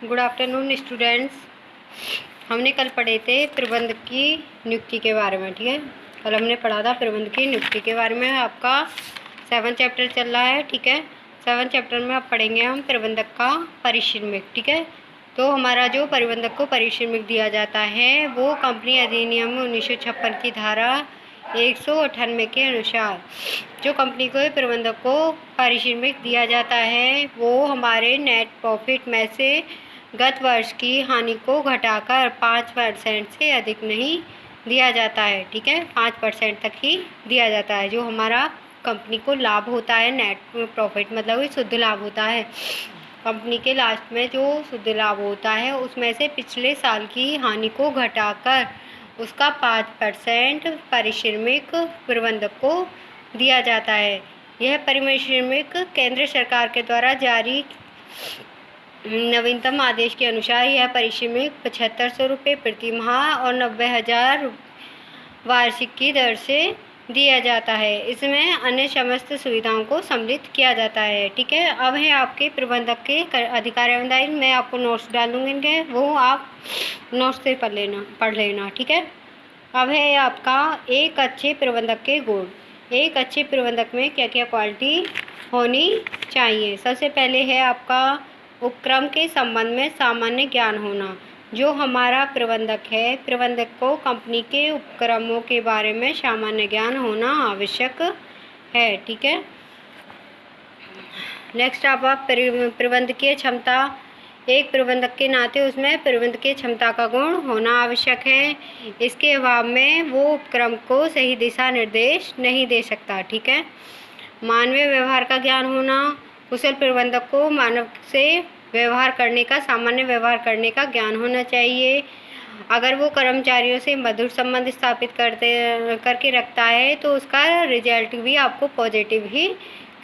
Good afternoon students. हमने कल पढ़े थे प्रबंधक की नियुक्ति के बारे में। ठीक है, कल हमने पढ़ा था प्रबंधक की नियुक्ति के बारे में। आपका 7 चैप्टर चल रहा है। ठीक है, 7 चैप्टर में अब पढ़ेंगे हम प्रबंधक का परिश्रमिक। ठीक है, तो हमारा जो प्रबंधक को परिश्रमिक दिया जाता है वो कंपनी अधिनियम 1956 की धारा 198 के अनुसार जो कंपनी को प्रबंधक को पारिश्रमिक दिया जाता है वो हमारे नेट प्रॉफिट में से गत वर्ष की हानि को घटाकर 5% से अधिक नहीं दिया जाता है। ठीक है, 5% तक ही दिया जाता है। जो हमारा कंपनी को लाभ होता है, नेट प्रॉफिट मतलब शुद्ध लाभ होता है, कंपनी के लास्ट में जो शुद्ध लाभ होता है उसमें से पिछले साल की हानि को घटाकर उसका 5% पारिश्रमिक प्रबंधक को दिया जाता है। यह पारिश्रमिक केंद्र सरकार के द्वारा जारी नवीनतम आदेश के अनुसार यह पारिश्रमिक 7500 रुपये प्रति माह और 90,000 वार्षिक की दर से दिया जाता है। इसमें अन्य समस्त सुविधाओं को सम्मिलित किया जाता है। ठीक है, अब है आपके प्रबंधक के अधिकार एवं दायित्व। मैं आपको नोट्स डाल दूँगी इनके, वो आप नोट्स से पढ़ लेना। ठीक है, अब है आपका एक अच्छे प्रबंधक के गुण। एक अच्छे प्रबंधक में क्या क्या क्वालिटी होनी चाहिए। सबसे पहले है आपका उपक्रम के संबंध में सामान्य ज्ञान होना। जो हमारा प्रबंधक है, प्रबंधक को कंपनी के उपक्रमों के बारे में सामान्य ज्ञान होना आवश्यक है। ठीक है, नेक्स्ट आप प्रबंधकीय क्षमता। एक प्रबंधक के नाते उसमें प्रबंधकीय क्षमता का गुण होना आवश्यक है। इसके अभाव में वो उपक्रम को सही दिशा निर्देश नहीं दे सकता। ठीक है, मानवीय व्यवहार का ज्ञान होना। कुशल प्रबंधक को मानव से व्यवहार करने का, सामान्य व्यवहार करने का ज्ञान होना चाहिए। अगर वो कर्मचारियों से मधुर संबंध स्थापित करके रखता है तो उसका रिजल्ट भी आपको पॉजिटिव ही,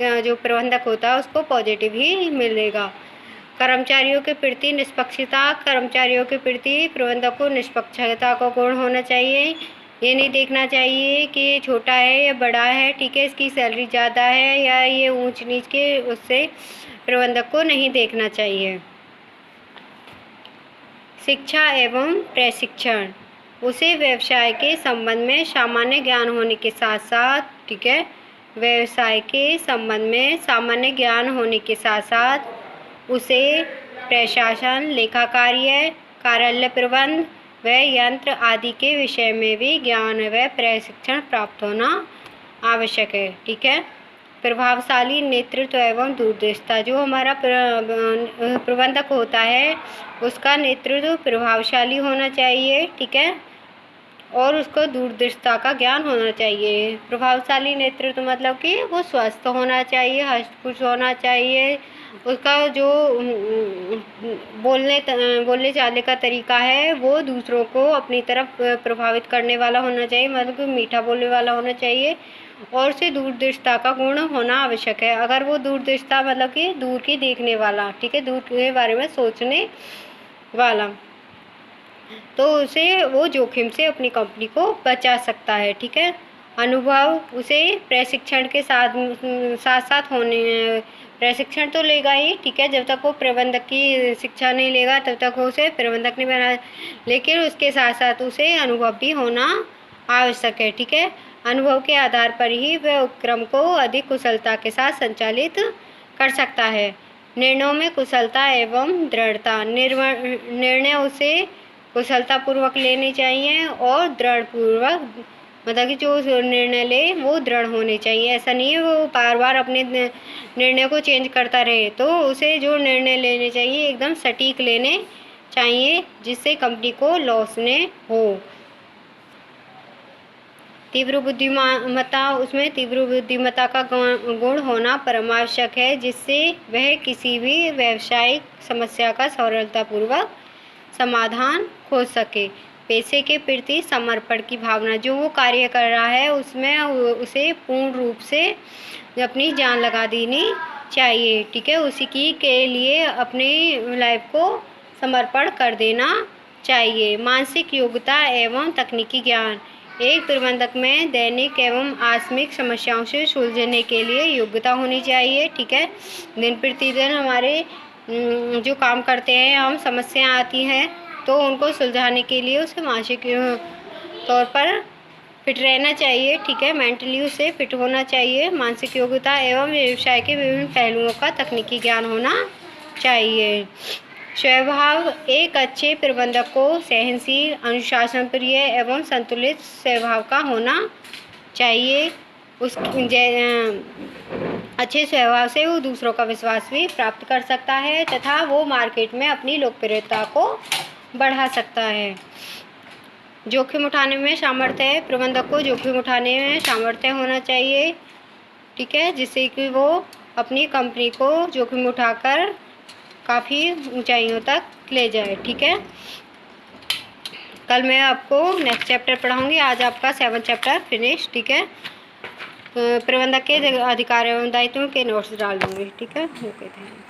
जो प्रबंधक होता है उसको पॉजिटिव ही मिलेगा। कर्मचारियों के प्रति निष्पक्षता। कर्मचारियों के प्रति प्रबंधक को निष्पक्षता का गुण होना चाहिए। ये नहीं देखना चाहिए कि ये छोटा है या बड़ा है, ठीक है, इसकी सैलरी ज़्यादा है या ये ऊंच नीच के, उससे प्रबंधक को नहीं देखना चाहिए। शिक्षा एवं प्रशिक्षण। उसे व्यवसाय के संबंध में सामान्य ज्ञान होने के साथ साथ, ठीक है, व्यवसाय के संबंध में सामान्य ज्ञान होने के साथ साथ उसे प्रशासन, लेखा कार्य, कार्यालय प्रबंध व यंत्र आदि के विषय में भी ज्ञान व प्रशिक्षण प्राप्त होना आवश्यक है। ठीक है, प्रभावशाली नेतृत्व एवं दूरदर्शिता। जो हमारा प्रबंधक होता है उसका नेतृत्व प्रभावशाली होना चाहिए। ठीक है, और उसको दूरदर्शिता का ज्ञान होना चाहिए। प्रभावशाली नेतृत्व मतलब कि वो स्वस्थ होना चाहिए, हष्टपुष्ट होना चाहिए। उसका जो बोलने चालने का तरीका है वो दूसरों को अपनी तरफ प्रभावित करने वाला होना चाहिए, मतलब कि मीठा बोलने वाला होना चाहिए। और उसे दूरदर्शिता का गुण होना आवश्यक है। अगर वो दूरदर्शिता मतलब कि दूर की देखने वाला, ठीक है, दूर के बारे में सोचने वाला, तो उसे वो जोखिम से अपनी कंपनी को बचा सकता है। ठीक है, अनुभव। उसे प्रशिक्षण के साथ साथ होने, प्रशिक्षण तो लेगा ही, ठीक है, जब तक वो प्रबंधक की शिक्षा नहीं लेगा तब तक वो उसे प्रबंधक नहीं बना, लेकिन उसके साथ साथ उसे अनुभव भी होना आवश्यक है। ठीक है, अनुभव के आधार पर ही वह उपक्रम को अधिक कुशलता के साथ संचालित कर सकता है। निर्णयों में कुशलता एवं दृढ़ता। निर्णय उसे कुशलतापूर्वक लेने चाहिए और दृढ़पूर्वक, मतलब कि जो निर्णय ले वो दृढ़ होने चाहिए। ऐसा नहीं है वो बार बार अपने निर्णय को चेंज करता रहे। तो उसे जो निर्णय लेने चाहिए एकदम सटीक लेने चाहिए जिससे कंपनी को लॉस न हो। तीव्र बुद्धिमत्ता। उसमें तीव्र बुद्धिमत्ता का गुण होना परमावश्यक है जिससे वह किसी भी व्यावसायिक समस्या का सरलतापूर्वक समाधान खोज सके। पैसे के प्रति समर्पण की भावना। जो वो कार्य कर रहा है उसमें उसे पूर्ण रूप से अपनी जान लगा देनी चाहिए। ठीक है, उसी के लिए अपनी लाइफ को समर्पण कर देना चाहिए। मानसिक योग्यता एवं तकनीकी ज्ञान। एक प्रबंधक में दैनिक एवं आकस्मिक समस्याओं से सुलझने के लिए योग्यता होनी चाहिए। ठीक है, दिन प्रतिदिन हमारे जो काम करते हैं हम, समस्या आती हैं तो उनको सुलझाने के लिए उसे मानसिक तौर पर फिट रहना चाहिए, ठीक है। मेंटली उसे फिट होना चाहिए। मानसिक योग्यता एवं व्यवसाय के विभिन्न पहलुओं का तकनीकी ज्ञान होना चाहिए। स्वभाव: एक अच्छे प्रबंधक को सहनशील, अनुशासन प्रिय एवं संतुलित स्वभाव का होना चाहिए। अच्छे स्वभाव से वो दूसरों का विश्वास भी प्राप्त कर सकता है तथा वो मार्केट में अपनी लोकप्रियता को बढ़ा सकता है। जोखिम उठाने में सामर्थ्य है। प्रबंधक को जोखिम उठाने में सामर्थ्य होना चाहिए, ठीक है, जिससे कि वो अपनी कंपनी को जोखिम उठाकर काफ़ी ऊंचाइयों तक ले जाए, ठीक है। कल मैं आपको नेक्स्ट चैप्टर पढ़ाऊंगी। आज आपका 7 चैप्टर फिनिश, ठीक है। प्रबंधक के अधिकार एवं दायित्वों के नोट्स डाल दूँगी, ठीक है। Okay, thank you.